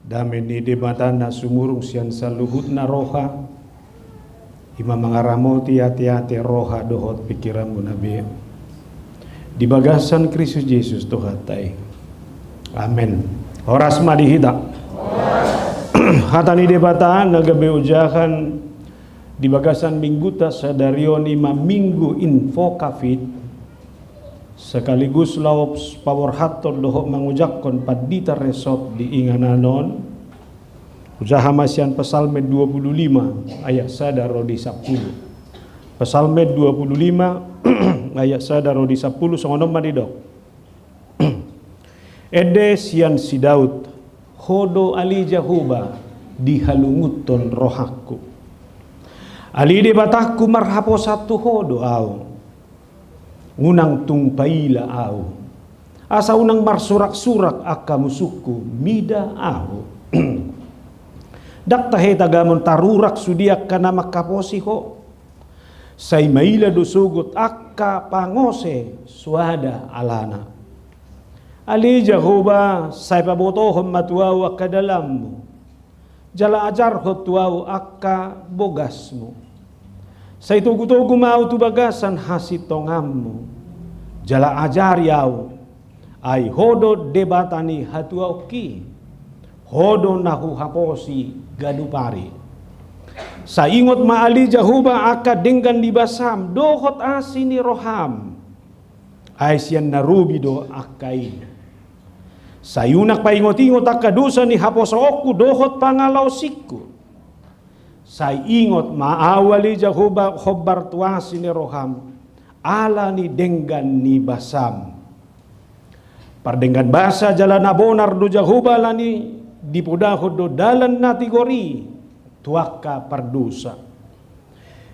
Dami ni debatana sumurung sian saluhut na roha. Ima mangaramoti hati-hati roha dohot pikiranmu nabi. Di bagasan Kristus Yesus Tuhatai. Amin. Horas madihita. Hatani debataan nagabe ujahan di bagasan mingguta sadarion ima minggu info kafit sekaligus laup power haton dohok mengujakkan padita resort di ingananon ujaha masian Psalme 25 ayat sadaro di 10 Psalme 25 ayat sadaro di 10 songonom madidok ede sian si Daud hodo ali jahuba dihalunguton rohaku ali debatahku marhapo satu hodo au unang tungpaila au asa unang marsurak-surak aka musuku mida au dak tahe tagamon tarurak sudiak kana makaposi ho say maila dosugot aka pangose suada alana ali jahoba say pabotohom matuaw aka dalammu jala ajar hotuaw aka bogasmu sa itugu-tugu mau tu bagasan hasitongammu jala ajar yaw ay hodo debatani hatuaw ki hodo nahu haposi gadupari sa ingot maali jahuba aka denggan dibasam dohot asini roham ay siyan narubido akai sayunak paingot-ingot aka dosa ni haposa oku dohot pangalaw sikku say ingot maawali jahuba khobar tuasi ni roham ala ni denggan ni basam pardenggan basa jalan abonar do jahuba lani dipudahod do dalan nati gori tuaka pardusa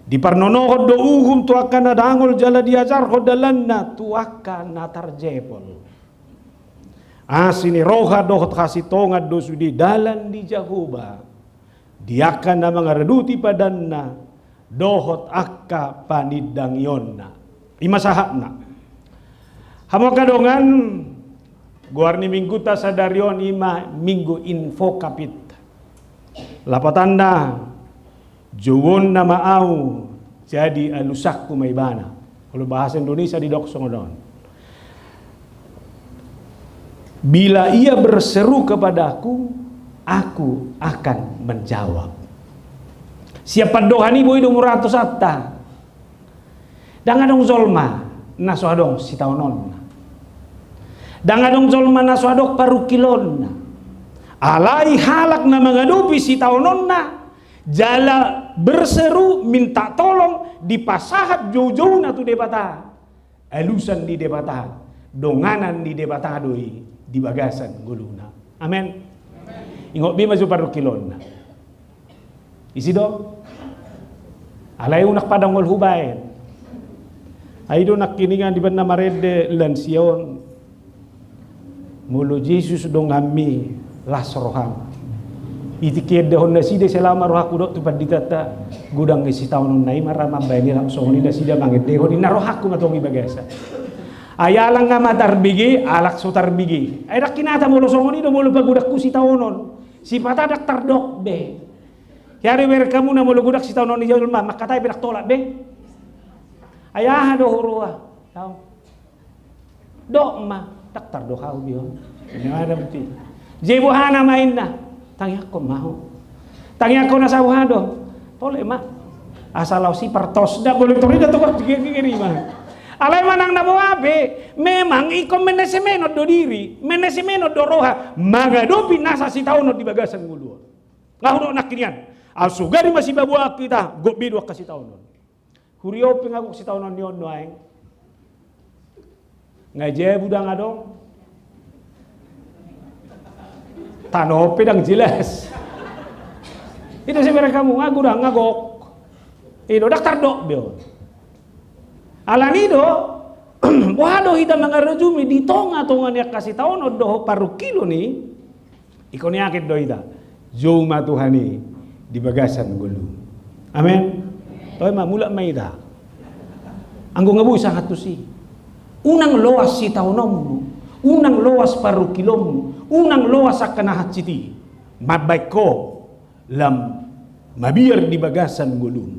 di parnonohod do uhum tuaka nadangol jala diajar hodalan na tuaka natarjepol asini roha dohot khasitongad do sudi dalan di jahuba diakan na mga reduti padanna dohot akka panidangyonna imasahakna hamo kadongan guarni mingguta sadarion ima minggu info kapit lapatanda juwon na maaw jadi alusak kumaybana kalau bahasa Indonesia di doksong bila ia berseru kepadaku aku akan menjawab. Siapa dohani boy do muratos atta. Dangadong zolma nasoadong sitaunon. Dangadong zolma nasoadok parukilon. Alai halak na mengadupi sitaunon na. Jala berseru minta tolong di pasahat jauh-jauh na tu debata. Elusan di debata. Donganan di debata doi di bagasan guluna. Amin. Ingot bima su parukilon isi do alay unak padang ngol hubain ay do nakiningan di banna marede lansion mulo Jesus do ngami lasroham itikid hon na side selama rohaku do tu paditata gudang isi taon nay marama bayni langsung ni na sida mangede hon ina rohaku matongi bagasa ayalang nga matarbigi alak so tarbigi ay nakinata mulo songoni do mulo pagudakku si taonon si patadak tardok be yari wer kamu na mulugudak si taonon ni Jalma makatay binak tolak be ayaha do hurua tao do ma tak tardok hau bion ini ada beti jebuhana main na tangyak ko maho tangyak ko na sa buhado tole ma asalaw si partos da boleh tori da to kiri mah alay manang nabuabe, memang iko menesemenod do diri, menesemenod do roha, magadopi nasa si taonod di bagasan nguluan. Ngahuno nakinian, al sugari masih babuak kita, gobido ka si taonod. Huriopi nga si taonod niyon no ay. Ngaje budang adong. Tanopi dang jelas. Itu si mereka kamu ngagudang ngagok. Ino daktar dok bion. Alanido wado hita mga rejumi di tonga-tonga niya kasih taon o doho parukilo ni iko niyakit do hita juma tuhani di bagasan gulu amen toy mamula mayda anggo ngabu sangat tusi unang loas si taonom unang loas parukilom unang loas akanahat siti Mabaik ko lam mabir di bagasan gulun.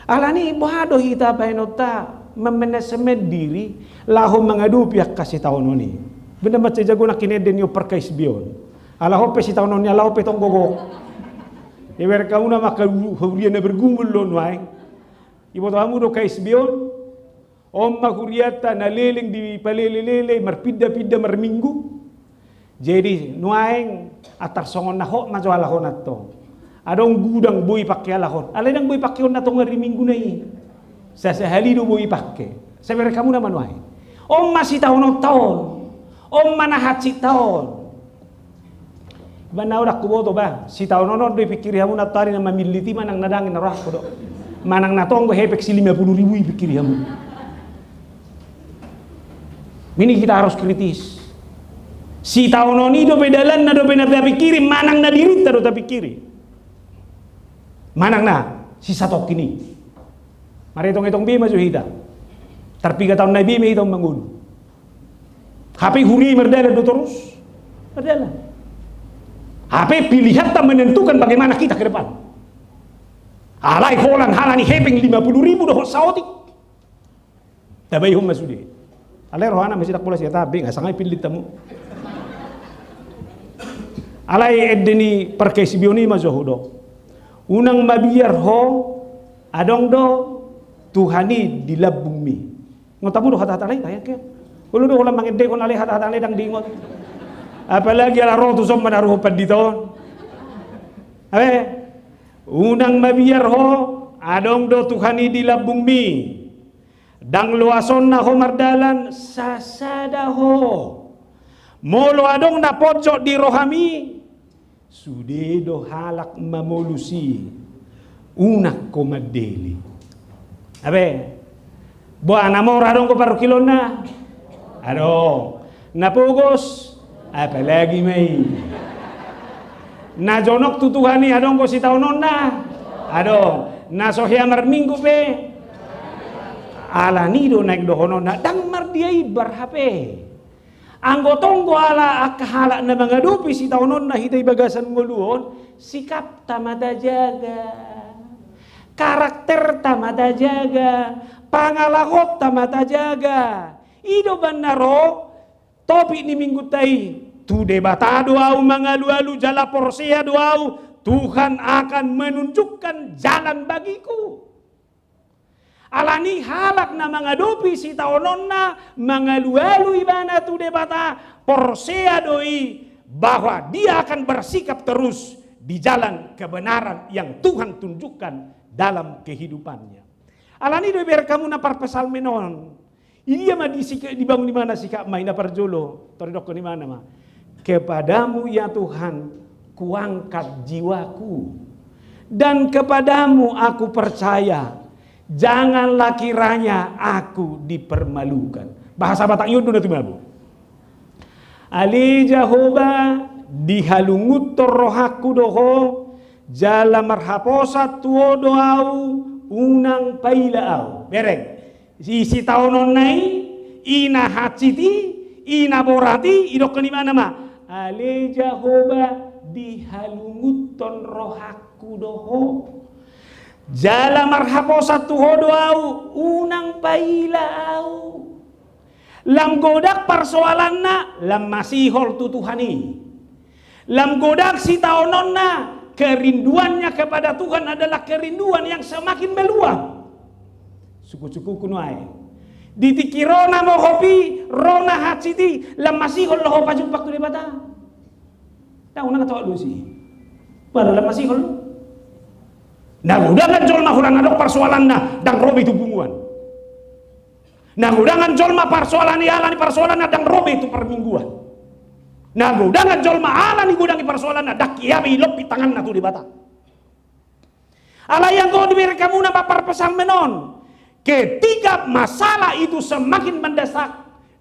Alani bohado hita painota memenesemed diri laho mangadu piak kasih tahun ini. Benda macam jago nak kineden yo perkais bion. Alaho pe si tahun ini alaho pe tong gogo. Iber kamu nama kahurian bergumul lon wae. Ibu tamu do kais bion. Om makuriata na leleng di palelelele marpida-pida marminggu. Jadi nuaeng atar songon naho majo alahon ato. Adong gudang boy pakai alahon. Aledang boy pakai on nato ngari minggu nai. Sesehali do boy pakai. Sebenarnya kamu nama nuaeng. Om masih tahun. Om mana hati tahun. Bana udah kuboto ba. Si tahun nono do pikir hamu natari na mamiliti manang nadangin narah ko do. Manang natonggo hepek si 50.000 pikir hamu. Ini kita harus kritis. Si tahun noni do pedalan na do pena pikiri manang na diri ta do ta pikiri. Manang na si satok kini. Mari itong bi maju hita. Tarpiga tahun nabi me itong mangun. HP huri merdala do terus. Merdala. HP pilihan tak menentukan bagaimana kita ke depan. Alai holan halani hepeng 50.000 doh saotik. Tabai hum masudi. Alai rohana masih tak pula sia tabe ngasangai pilih tamu. Alai edeni perkesi bioni mazohudo. Unang mabiar ho adong do Tuhani di labumi. Ngotamu do hata-hata lain tayang ke. Kulo do ulam mangede kon alai hata-hata lain dang dingot. Apalagi ala roh tu som manaruh panditon. Unang mabiar ho adong do Tuhani di labumi. Dang luason na ho mardalan sasada ho. Molo adong na pojok di rohami. Sude do halak mamolusi. Unak ko madeli. Buah namor adong ko parukilon na. Adong. Napugos. Apalagi may. Najonok tutuhani adong ko si taunon na. Adong. Nasohya marminggu pe. Ala nido naik dohonon na. Dang mardiay barhape. Anggotong ko ala akahala na mga dupi si taunon na hitay bagasan nguluon. Sikap tamada jaga. Karakter tamada jaga. Pangalakot tamada jaga. Ido banaro. Topik ni minggu tay. Tu debata doau mangalu-alu jala porsea doau. Tuhan akan menunjukkan jalan bagiku. Alani halak na mengadopi si taonon na mangalu-alu ibana tu debata porsea doi. Bahwa dia akan bersikap terus di jalan kebenaran yang Tuhan tunjukkan dalam kehidupannya. Alani doi biar kamu napar pesal menon. Iya mah dibangun di mana sikap main parjolo, toridok di mana mah? Kepadamu ya Tuhan, kuangkat jiwaku, dan kepadamu aku percaya. Janganlah kiranya aku dipermalukan. Bahasa Batak Yundu nanti mabu. Ali Jehovah dihalungut rohaku doho, jala marhaposa tuo doau unang pailaau. Bereng. Isi taonon nai ina haciti ina borati idok di mana mah ale Jehovah dihalunguton rohaku doho jala marhaposa tuho doau unang pailau lam godak persoalan na lam masihol tutuhani lam godak si taonon na kerinduannya kepada Tuhan adalah kerinduan yang semakin meluap. Suku-suku kunuai. Ditikirona mo hopi, rona haciti, lamasi hol ho pajumpak tu debata. Tahu na katawa dulu sih. Baru lamasi hol. Nagudangan jolma hulang adok persoalan na dang robi tu bunguan. Nagudangan jolma persoalan ala ni persoalan na dang robi tu permingguan. Nagudangan jolma ala ni gudangi persoalan na dak kiabi lopi tangan na tu debata. Ala yang kau diberi kamu na papar pesan menon. Ketika masalah itu semakin mendesak,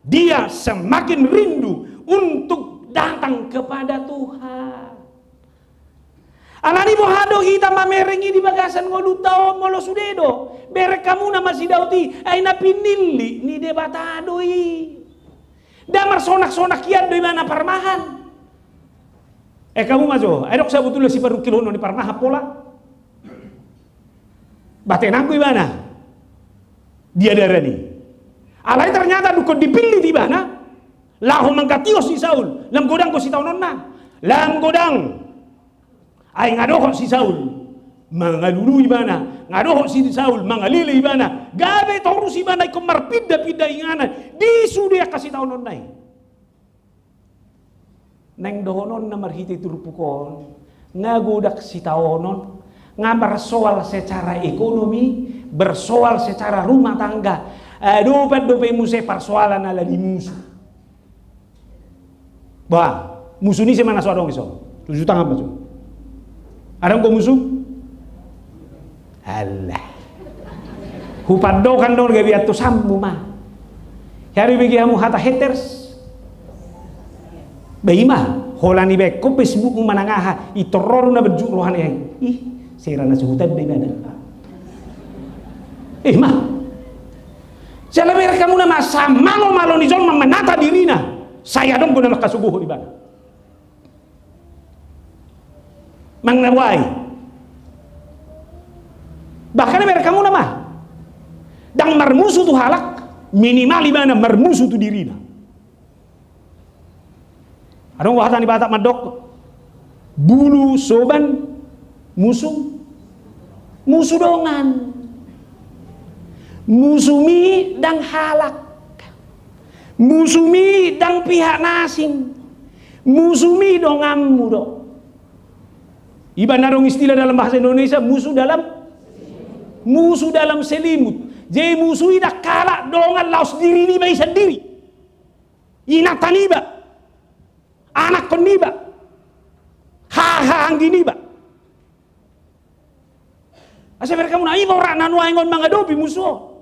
dia semakin rindu untuk datang kepada Tuhan. Alani mohado hita mamerengi di bagasan ngolutao molo sudedo. Bere kamu na masih dauti ay napinili ni debatadoi. Damar sonak-sonak kian doi mana parmahan. Kamu majo, dok sebetulnya si parukilono ni parnaha pola. Batenangku ibana. Dia darani. Alai ternyata dukun dipilih di mana? Lahu mangkatios si Saul, lam godang ko si taunonna. Lam godang. Ay ngadoho si Saul. Mangalulu ibana, ngadoho si Saul, mangalili ibana. Gabe torus ibana ko marpida-pida ingana. Di sudia kasih taunonna. Neng dohonon na marhiti turpukon, ngagodak si taonon, nga bersoal secara ekonomi, bersoal secara rumah tangga. Dope musuh persoalan ala di musuh. Bah, musuh ni semana soalong iso. Tujuh tangan macam. Ada kau musuh? Allah. Hupando kan dong gabi atu sambu mah. Hari bagi kamu hata haters. Baima, holani be ko Facebook mo manangaha itororo na bedju rohan yang. Ih, sira na suhutan day bana. Mah. Jala mer kamu na masa malo-malo ni John menata dirina. Saya dong guna makasubuh di bana. Mangnawai. Bahkan mer kamu na mah. Dang marmusuh tu halak minimal di bana marmusuh tu dirina. Adong wahatan di Batak Madok bulu soban musuh dongan musumi dang halak musumi dang pihak nasing musumi dongammu do iban narong istilah dalam bahasa Indonesia musuh dalam selimut jadi musuh ida kalak dongan laos diri ni bayi sendiri inataniba anak koniba gini ba asa mereka muna iba ora nanu aingon mangadopi musuh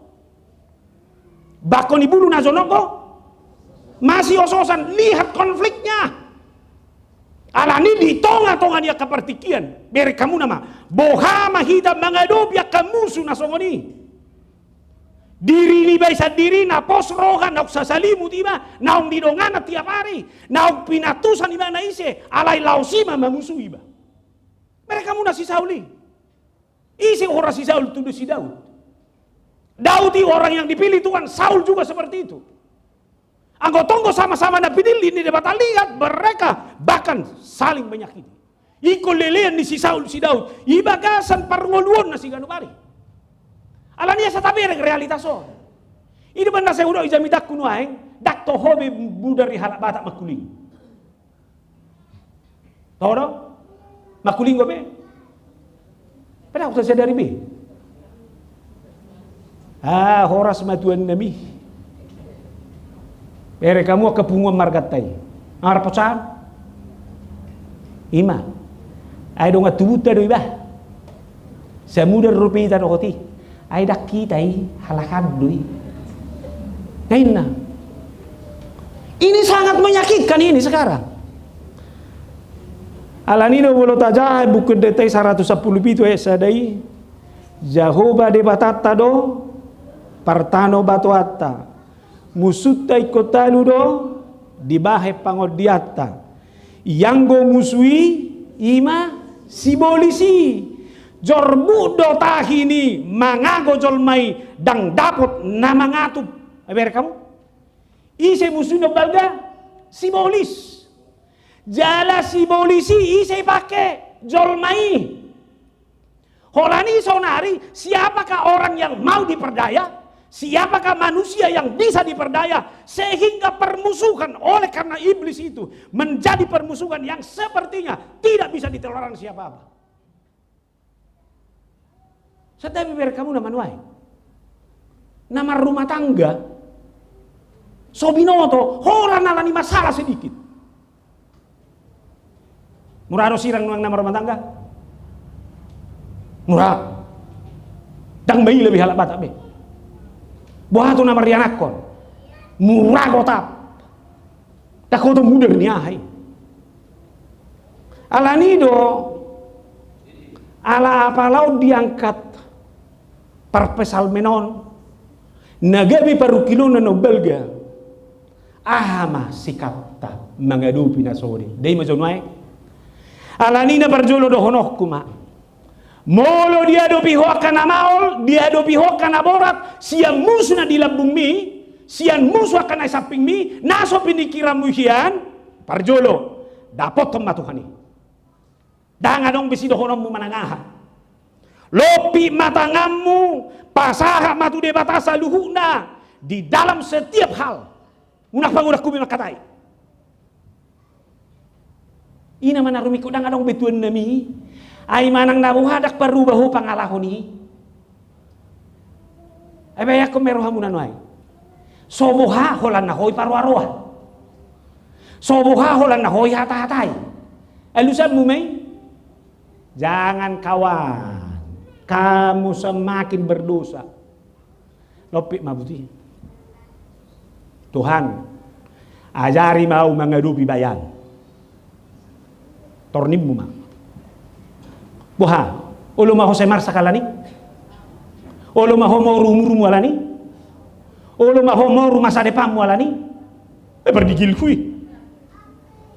bakon ibulu na zonoko masih ososan lihat konfliknya alani di tonga-tonga dia kepertikian mereka muna ma boha mahida mangadopi akamusu na songoni diri ni baisa diri na posrohan na sasalimut iba naong didongana tiap hari naong pinatusan iba na ise alay lausima mamusuh iba mereka muna si Sauli ise orang si Saul tuduh si Daud orang yang dipilih Tuhan Saul juga seperti itu anggotonggo sama-sama na pilih ini dapat lihat mereka bahkan saling menyakiti iko lelean ni si Saul si Daud iba gasan parngoluon na si ganubari alania sa tabi realitas so. Ini benda saya udah ijami dak kuno aeng, dak to hobi budari halak Batak makuling. Tahu do? Makuling gobe. Pada waktu saya dari be. Horas matuan nami. Pere kamu kepunguan margatai. Arap pecahan. Ima. Ai dong atubuta do iba. Samudar rupi ta roti. Ai dak kita halakan dui. Nah, ini sangat menyakitkan ini sekarang. Alanino bolo tajah buku detai 110 pitu sadai. Jahoba de batata do partano batuata. Musutta ikotalu do dibahe pangodiata. Yanggo musui ima sibolisi. Jorbu do tahini mangago jolmai dang dapot nama ngatup aber kamu ise musuh do balga simbolis jala simbolisi ise pakai jolmai holani sonari siapakah orang yang mau diperdaya siapakah manusia yang bisa diperdaya sehingga permusuhan oleh karena iblis itu menjadi permusuhan yang sepertinya tidak bisa ditoleransi siapa-apa. Setapi biar kamu nama nuai, nama rumah tangga, sobinoto, orang nalani masalah sedikit. Murah sirang nuang nama rumah tangga, murah, dang bayi lebih halak Batak be, buah tu nama rianakon, murah kotap, dah kau tu mudah ni ahai, alanido, ala apa laut diangkat. Parpesal menon nagabi parukilo na nobelga ahama sikapta mangadupi na sori dai majonwai Alanina parjolo do honokku ma. Molo dia do piho kana maol, dia do piho kana borat, siang musuh na di lambung mi, siang musuh kana samping mi, naso pinikira muhian, parjolo, dapat tom matuhani. Dangadong bisi do honommu manangaha. Lopi matangammu, pasaha matu de batasa luhuna di dalam setiap hal. Unak pangudak kumi makatai. Ina manarumi ko dangadong betuan nami. Ay manang nabuhadak parubaho pangalahoni. Ay bayak ko meron hamunan ay. Soboha holan na hoy parwaroha. Soboha holan na hoy hata-hatay. Alusan mo may? Jangan kawan. Kamu semakin berdosa. Lopi mabuti. Tuhan, ajari mau menghadapi bayan. Tornimmu ma. Buha, ulu maho semar sakalani, ulu maho mau rumu alani, ulu maho mau masa depanmu alani, berdikilkui.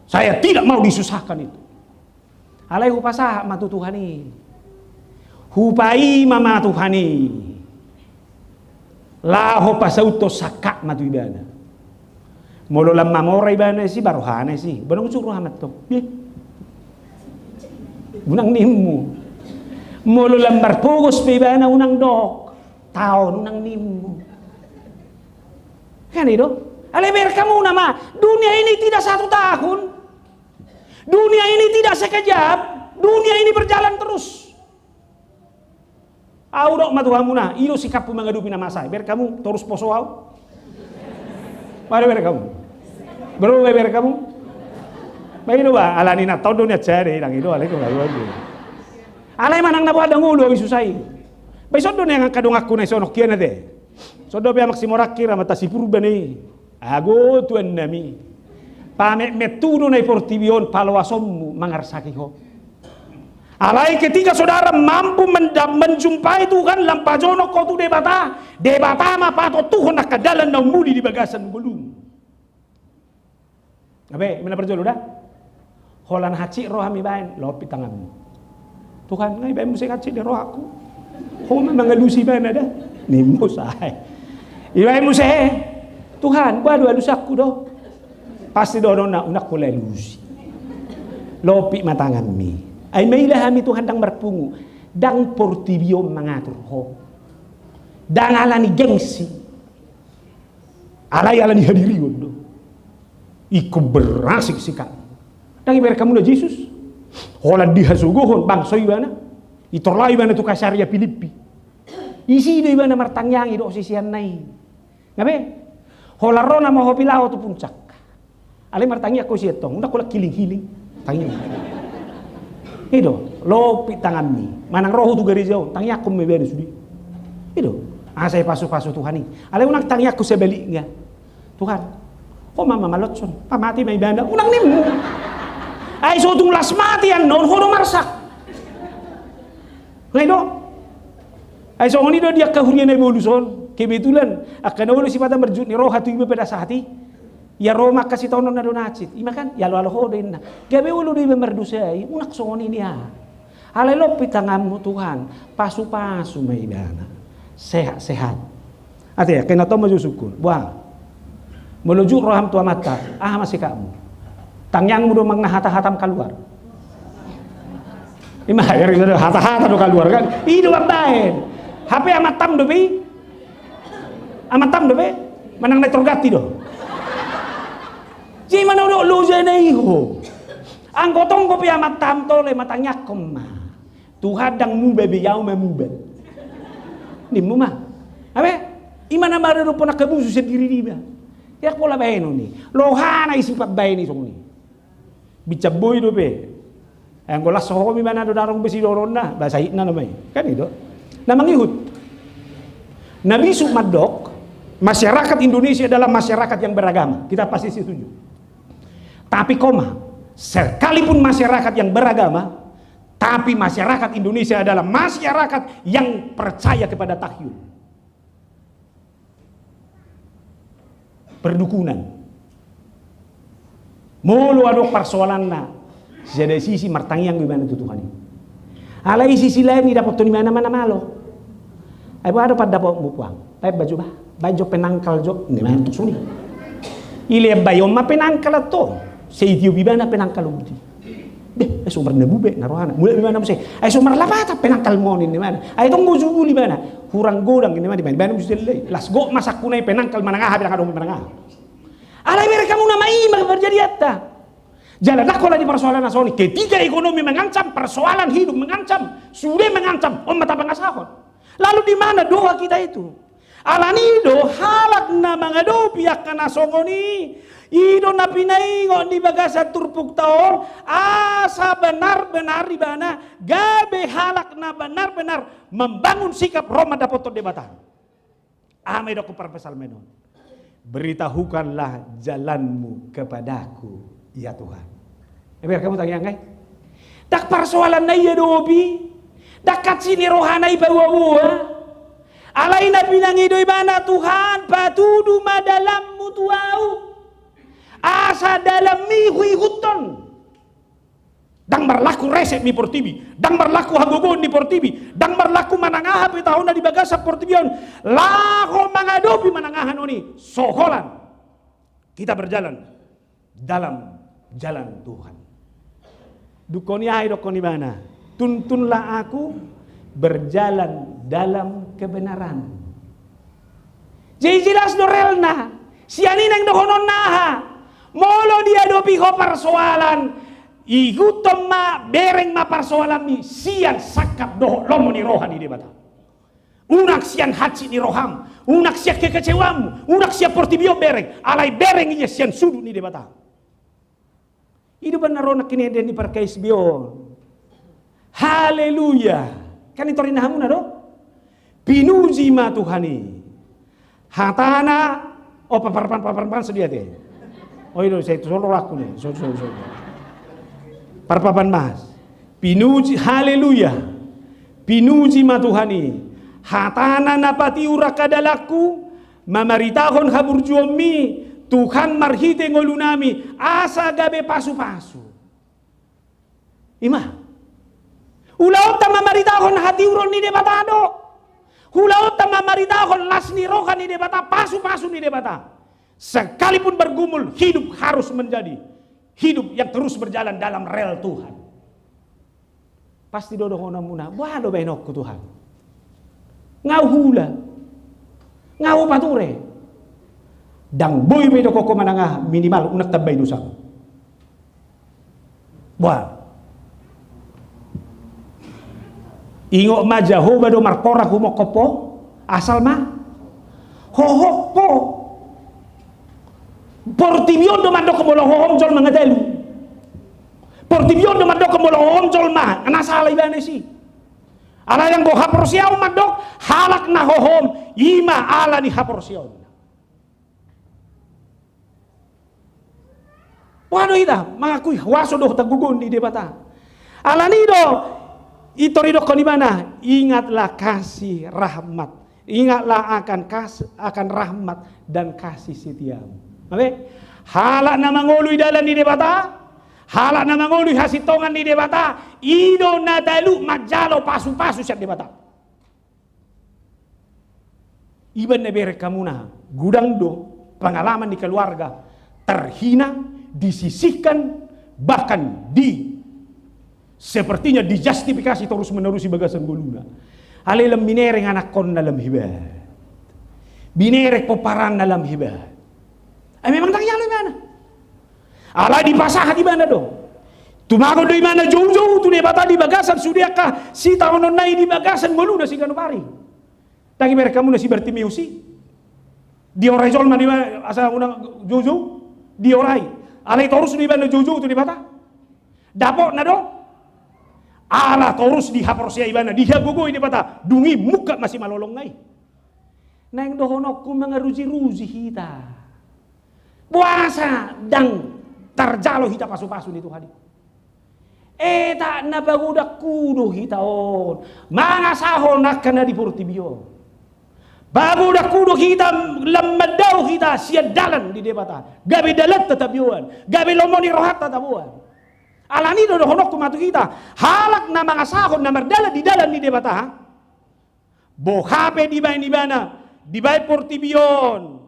Saya tidak mau disusahkan itu. Alai hupasa matu Tuhani, hupai mama Tuhani, laho pasauto sakak matu ibana. Molo lamma mora ibana si barohane si, banong suruh amat to. Unang nimmu molo lambar pugos bebana unang dok taon unang nimmu kan itu aleber kamu nama dunia ini tidak 1 tahun, dunia ini tidak sekejap, dunia ini berjalan terus. Audok matuhamuna ilo sikappu menghadapi nama saya ber kamu terus poso au mari ber kamu bro ber kamu bayi ba alani na todo niya cari lang ito alay ko ngayon alay manang nabuhad ang ulo abi susay bay sodo na yang kadungak ko na isonok kiyan na de sodo biya maksimorakira matasipur ba ni ago tuan nami pame metudo na iportibion palawasommu mangarsaki ho alay ketika saudara mampu menjumpai Tuhan lampajono ko tu debata mapato Tuhan nakadalan na umuli di bagasan belum abe mana perjolo dah holan haci roh ami bain lopi tanganmu Tuhan ngai bain musik haci di roh aku ho mengalusi bain ada nimmo sai ibai musik Tuhan gua dua dosaku do pasti do na unak ko lelusi lopi matangammi ay may lahami Tuhan dang marpungu dang portibio mangatur ho dang alani gengsi alay alani hadiri do iku berasik sikap dang iber kamu na Jesus holan dihasugohon bangso ibana itorlay ibana tu kasarya Filipi isi do ibana martangyang ido sisian nai ngabe hola rona mo hopilao tu puncak alay martangya ko siya tong unak ko kiling-hiling tangyang ido lopi tanganmi manang roho tu garizao tangyak ko mebene sudi ido asay pasu-pasu Tuhan ni alay unak tangyak ko sebaliknya Tuhan kok mama malotson pamati may banda unang nimmu ay so tung las mati yan non hono marsak ngaydo ay so ngoni do dia kahurian evoluson kebetulan akan ulo si pada merjut ni roha tu ibe pada sahati ya roma kasih tonon na donacit imakan ya lo ho din na gabe ulo do ibe merdusay unak so ngoni niya alay lopi tanganmu Tuhan pasu-pasu may banda sehat-sehat ate ya kena to majusukun buang menuju roham tua mata masih kamu tangyang mudo mangnahata-hatam keluar ima ya hata-hata do keluar kan ido babaen HP amatam do be manang netrogati do ji mana do lo jenai ho anggotong ko pi amatam to le matangnya koma Tuhan dang mu bebe yau memube nimmu mah abe imana mare do pona kabusu sendiri dia ya pola bae no ni lohana isipat bae ni song ni bicaboy do be ang golas so mi mana do darong besi doronna bahasa hitna namai kan itu namang ihut nabi sumadok masyarakat Indonesia adalah masyarakat yang beragama kita pasti setuju tapi koma sekalipun masyarakat yang beragama tapi masyarakat Indonesia adalah masyarakat yang percaya kepada tahyul perdukunan mulu aduk persoalan na Ada sisi martangiang gimana itu Tuhan ini. Alai sisi lain ni dapat tu ni mana malo. Ai ada pada dapat mupuang. Ai baju penangkal jo ni mana tu suni. Ile bayom ma penangkal to. Seitio bibana penangkal umti. Deh, ai sumber nebube narohana. Mulai bibana muse. Ai sumber lapata penangkal mon ni mana. Ai tunggu subu di mana. Kurang godang ni mana di mana mesti lei. Las go masak kunai penangkal manangah bilang adong manangah. Alai mereka mau nama ima berjadi atta. Jalan dakwah di persoalan nasional. Ketika ekonomi mengancam, persoalan hidup mengancam, sudah mengancam, mata pengasahon. Lalu di mana doa kita itu? Alanido halak na mga do piyak ka nasongoni. Ido na pinaingon di bagasa turpuk taon. Asa benar-benar di mana gabe halak na benar-benar membangun sikap Roma dapat debatan. Ame do ko perpesal menon. Beritahukanlah jalanmu kepadaku, ya Tuhan. Biar kamu tanya ngai. Tak persoalan na iya dobi. Dakat sini rohana ibawa-bawa. Alai na pinangidoy mana Tuhan patudu madalammu tuau. Asa dalam mi huton. Dang berlaku resep mi portibi, dang berlaku hagogon di portibi, dang berlaku manangaha pe tahun di bagasa portibion. Laho mangadopi manangahan oni soholan. Kita berjalan dalam jalan Tuhan. Dukoni ai dokoni mana? Tuntunlah aku berjalan dalam kebenaran. Jadi jelas dorelna. Sianin yang dohonon naha. Molo dia dopi ho persoalan. Igutom ma bereng ma persoalan mi sian sakap doh lomo ni rohani di bata. Unak sian haci ni roham. Unak sian kekecewamu. Unak sian portibio bereng. Alai bereng iya sian sudu ni di bata. Itu benar ronak ini ada di perkais bion. Haleluya. Kan itu rinah hamuna do. Pinuji ma Tuhani. Hatana oh paparpan sedia deh. Oh itu saya solo aku nih. So. Parpapan mas. Pinuji haleluya. Pinuji ma Tuhani. Hatana napati urakadalaku mamaritahon haburjuomi. Tuhan marhite ngolunami asa gabe pasu-pasu. Ima. Ulaot ta mamaritahon hati uron ni debatado. Ulaot ta mamaritahon las ni roha ni debata pasu-pasu ni debata. Sekalipun bergumul hidup harus menjadi hidup yang terus berjalan dalam rel Tuhan. Pasti dodo hona muna. Wado benokku Tuhan. Ngau hula. Ngau pature. Dang boy bedo koko manangah minimal unak tabay nusa. Wah. Ingo maja ho bado marpora humok kopo asal mah hohok po. Portibion do mando kemolo hohom jol mangadelu. Portibion do mando kemolo hohom jol mah anasala ibane si. Ala yang go haporsiaw mandok halak na hohom ima ala ni haporsiaw. Wano ita mangakui waso do tagugon di debata. Alanido itorido koni mana? Ingatlah kasih rahmat. Ingatlah akan rahmat dan kasih setiamu. Oke? Halak na mangului dalam di debata. Halak na mangului hasitongan di debata. Ido na dalu majalo pasu-pasu siap debata. Iban na bere kamuna gudang do pengalaman di keluarga terhina, disisihkan, bahkan sepertinya dijustifikasi terus menerusi bagasan goluna. Alelem binereng anak kon dalam hibat. Binerek peparan dalam hibat. Memang tak nyalo mana? Ala di pasah di mana dong? Tumago do mana jauh-jauh tu debata di bagasan sudahkah si tahun nai di bagasan goluna si kanu pari. Tangi mereka muna si bertimiusi. Di orai jol mani asa unang jauh-jauh di orai. Alai terus di mana jauh-jauh tu di bata. Dapok na do. Ala terus di haporsia ibana di hagogo ini bata. Dungi muka masih malolong ngai. Nang dohonok ku mengeruzi-ruzi hita. Puasa dang tarjalo hita pasu-pasu ni Tuhan. Tak na bagudak kudo hitaon. Mga sahon akan na di portibio. Bagudak kudo kita lemadaw kita siya dalan di debata. Gabi dalat tatabiuan. Gabi lomoni rohat tatabuan. Alani do honok kumatu kita. Halak na mga sahon na mardala di dalan ni debata. Bo hape di bana di bay portibion.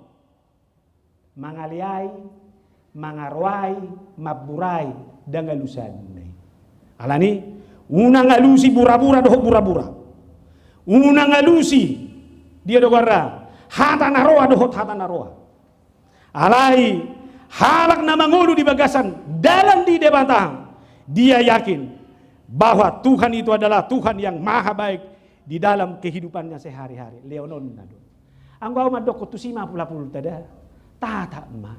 Mangaliay, mangarway, maburay dangalusan. Alani unang alusi bura-bura doho bura-bura. Unang alusi dia do garra. Hata naroa doho hata naroa. Alai halak na mangulu di bagasan dalam di debata. Dia yakin bahwa Tuhan itu adalah Tuhan yang maha baik di dalam kehidupannya sehari-hari. Leonon nado. Angkau madok tusima pula-pula tada. Tata ma.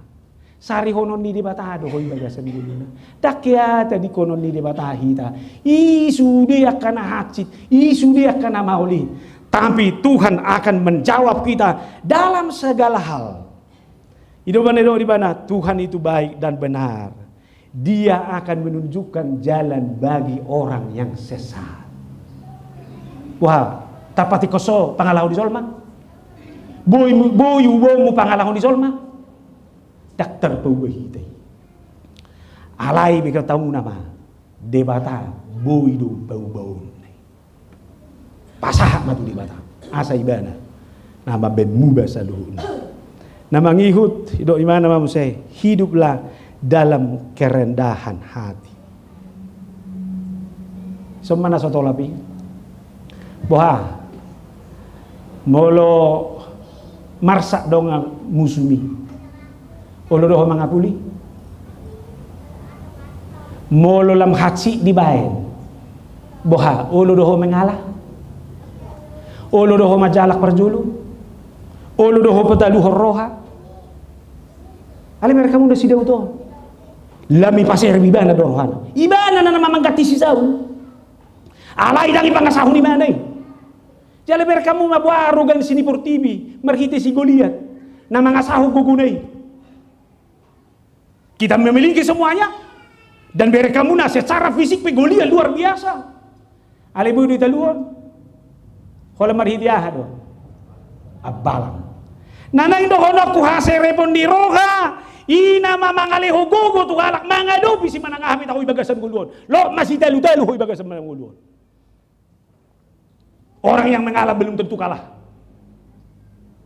Sari honon ni debatado hoy bagasan guluna. Dakyata di konon ni debatahita. Isude akan hacit, isude akan mauli. Tapi Tuhan akan menjawab kita dalam segala hal. Hidupan di mana Tuhan itu baik dan benar. Dia akan menunjukkan jalan bagi orang yang sesat. Wah, tapati koso pangalahu di solma. Boyu mu pangalahu di solma. Daktar pawahitay. Alay bika tamu nama debata boy do bau-bau. Pasaha matu debata. Asa ibana. Nama ben muba saluhun. Nama ngihut hidup imana mamu saya. Hiduplah dalam kerendahan hati. Semana sotolapi. Boha. Molo marsak dong musumi. Olo doho mangapuli. Molo lam hatsi di bayan. Boha, olo doho mengalah. Olo doho majalak perjulu. Olo doho petalu horroha. Ali mereka muda sidaw to. Lami pasir ibana dohan. Ibana na mamangkati si saun. Alay dang ipangasahon ibana eh. Jale mereka mu mabuaro gan sini portibi. Merhite si Goliat. Na mangasaho gugunay. Kita memiliki semuanya. Dan mereka muna secara fisik pe Goliat luar biasa. Ali bu di taluon. Kalau marhidiah do, abalang. Nanay do hono kuhase repon di roha, ina mamangale hugogo tu alak mangadopi si manangahamit ako ibagasan guluon. Lo masih dalu-dalu ho ibagasan manang guluon. Orang yang mengalah belum tentu kalah.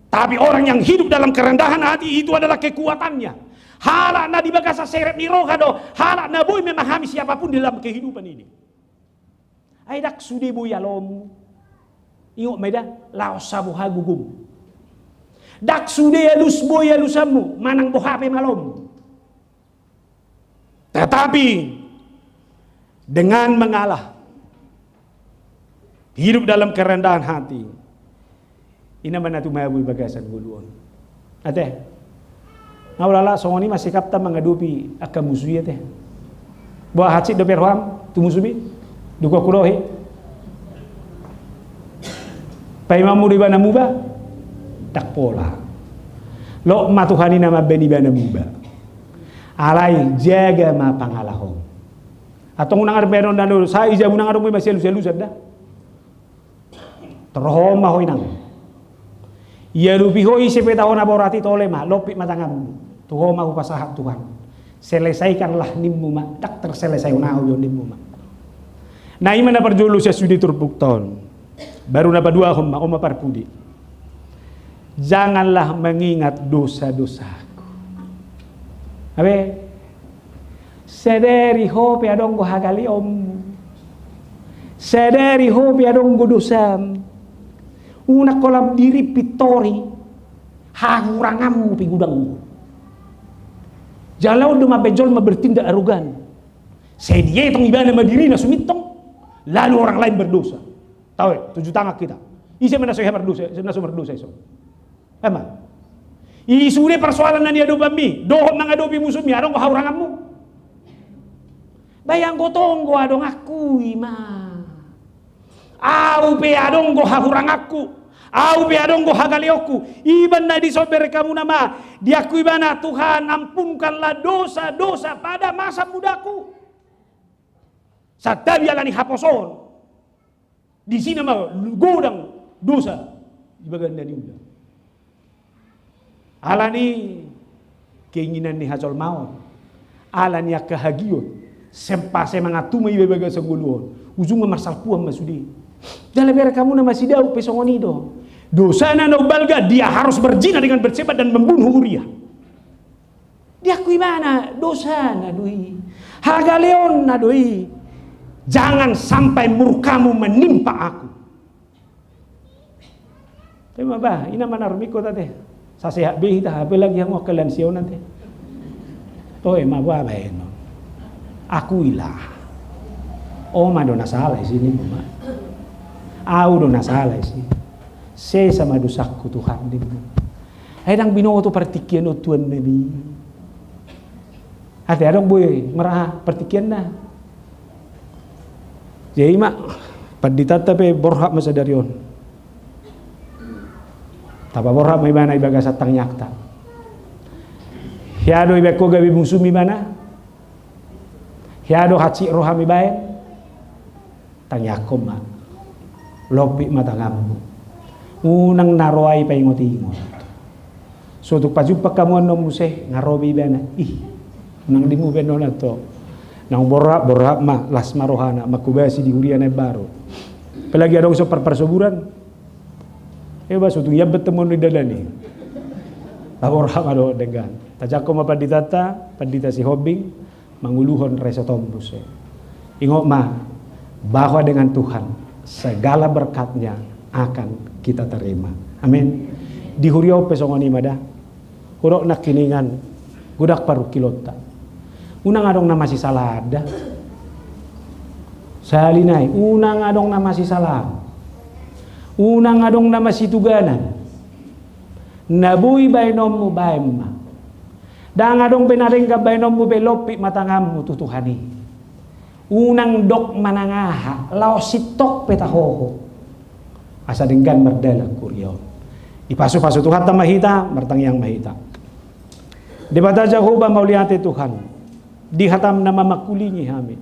Tapi orang yang hidup dalam kerendahan hati itu adalah kekuatannya. Halak na di bagasa serep ni roha do, halak na boy memahami siapapun dalam kehidupan ini. Ay dak sudi boy alomu. Ingok meda laos sabu hagugum. Dak sude alus boy alusamu manang bohape malom. Tetapi dengan mengalah hidup dalam kerendahan hati. Ina manatu mabu bagasan guluon. Ate. Ngawlala songoni masih kapta mengadupi akan musuhnya teh. Buah hati do perham tu musubi. Duka kurohi. Paimamu di bana muba tak pola. Lo matuhani nama beni bana muba. Alai jaga ma pangalahong. Atong nang arberon dalo sa ija munang arong masih lu dah. Terhom mahoy nang. Ya lupi hoi sepeta hona borati tole ma lopi matangam. Tuho ma pasahat Tuhan. Selesaikanlah nimmu ma tak terselesai unahu yo nimmu ma. Na imana perjulu saya sudi turbukton. Baru napa dua oma parpudi. Janganlah mengingat dosa-dosaku. Abe, sederi hope adongo hagali om. Sederi hope adongo dosam. Una kolam diri pitori. Hahurangamu pigudangmu. Jalau dema bejol bertindak arogan. Sedia itong iba na madiri na sumitong. Lalu orang lain berdosa. Tahu 7 tangak kita. Isi mana saya berdosa, saya berdosa iso. Emang. Isude persoalan na dia do bami, dohot nang adopi musuh mi adong hauranganmu. Bayang gotong go adong aku ima. Au pe adong go hahurang aku. Au pe adong go hagalioku. Iban na di sober kamu nama. Diakui bana Tuhan ampunkanlah dosa-dosa pada masa mudaku. Satabi alani haposon. Di sini mah godang dosa di bagian dari udah. Alani keinginan ni hajol maut. Alani kehagiut. sempase mangatuma ibe baga sangguluon ujung marsal puam masudi dalam era kamu nama sidau pesongonido dosa na balga dia harus berzina dengan Batseba dan membunuh Uria. Diakui mana dosa na doi hagaleon na doi jangan sampai murkamu menimpa aku. Tema ba ina manarmiko tate sasehat behi ta apa lagi yang wakalan sio nanti to mabwa baeno akuilah madona salah sini mama dona salah sini saya sama dosaku Tuhan di hedang binoto partikian tuan nabi hati adong boy merah partikian na jadi mak paditata pe borhak masa darion tapa borhak may bana ibaga sa tangyakta hiado ibeko gabi musumi mana hiado haci rohami bae tangyakom ma lopi matangamu unang naroay pa ingot-ingot so tuk pajumpa kamu no muse ngarobi bana unang dimu beno na to nang borhak ma las marohana makubasi di hurian baru pelagi adong so persoburan ba so tuk ya bertemu di dalani laborhak ado dengan tajako mapaditata padita si hobing manguluhon resotombus ingot ma bahwa dengan Tuhan segala berkatnya akan kita terima. Amin. Di huriau pesongoni mada hurok nak kiningan gudak paru kilota unang adong nama si salada salinai unang adong nama si salam unang adong nama si tuganan nabui bainommu baemma dang adong penaring ka bainommu belopi matangammu tutuhani unang dok manangaha lao sitok petahoho asa denggan merdela kuryo ipasu-pasu Tuhan ta mahita martang yang mahita di bata Jehovah mauliate Tuhan di hatam nama makulingi hami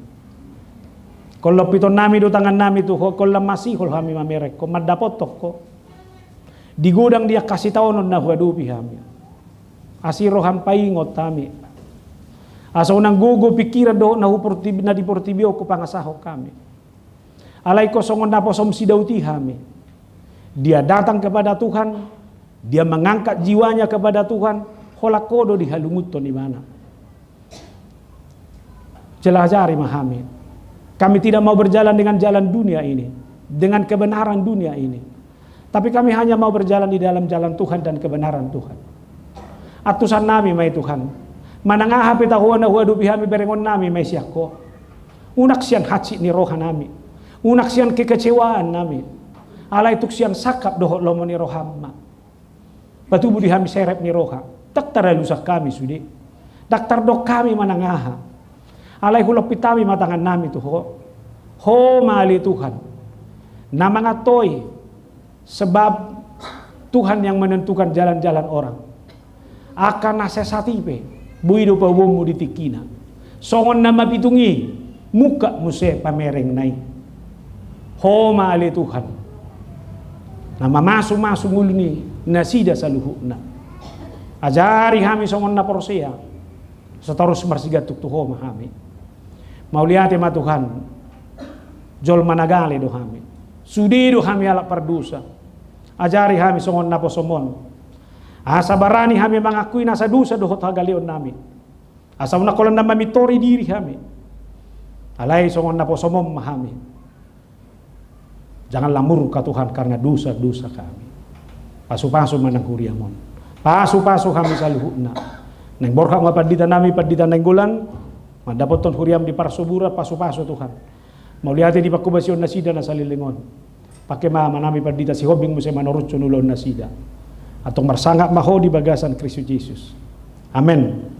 kalau pito nami do tangan nami tuh kalau masih kalau hami mamerek ko madapotok ko di gudang dia kasih tahu non na huadupi hami asiro hampai ngot kami asa unang gugu pikiran do na huportibi na diportibio ko pangasaho kami alay ko songon na posom sidauti hami dia datang kepada Tuhan dia mengangkat jiwanya kepada Tuhan holakodo dihalunguton di mana celajari mahami kami tidak mau berjalan dengan jalan dunia ini dengan kebenaran dunia ini tapi kami hanya mau berjalan di dalam jalan Tuhan dan kebenaran Tuhan atusan nami mai Tuhan manangaha petahuan na huadupi hami berengon nami mai siako unak sian haci ni roha nami unak sian kekecewaan nami alay tuk sian sakap dohok lomo ni rohamma patubu di hami serep ni roha daktar lusak kami sudi daktar dok kami manangaha alay hulok pitami matangan nami tuh ho mali Tuhan na mga toy sebab Tuhan yang menentukan jalan-jalan orang akan nasesatipe buido pa umu ditikina songon na mapitungi muka muse pamereng nai ho mali Tuhan na mamasu-masu nguluni nasida sa luhukna ajari hami songon na porsia seterus marsigat tuktuho mahami mauliate ma Tuhan jol managale do hami sudi do hami alak pardusa ajari hami songon na posomon asa barani hami mangakui nasa dusa do hagalion nami asa una kolon na mamitori diri hami alay songon na posomon mahami janganlah murka Tuhan karena dosa-dosa kami pasu-pasu manang huriamon pasu-pasu kami saluhuna neng borhak mapadita nami padita nenggulan madapoton huriam di parsobura pasu-pasu Tuhan mau lihat di pakubasion nasida na salilingon pakai mama nami padita si hobing muse manorut sunulon nasida atau marsangak maho di bagasan Kristus Yesus amen.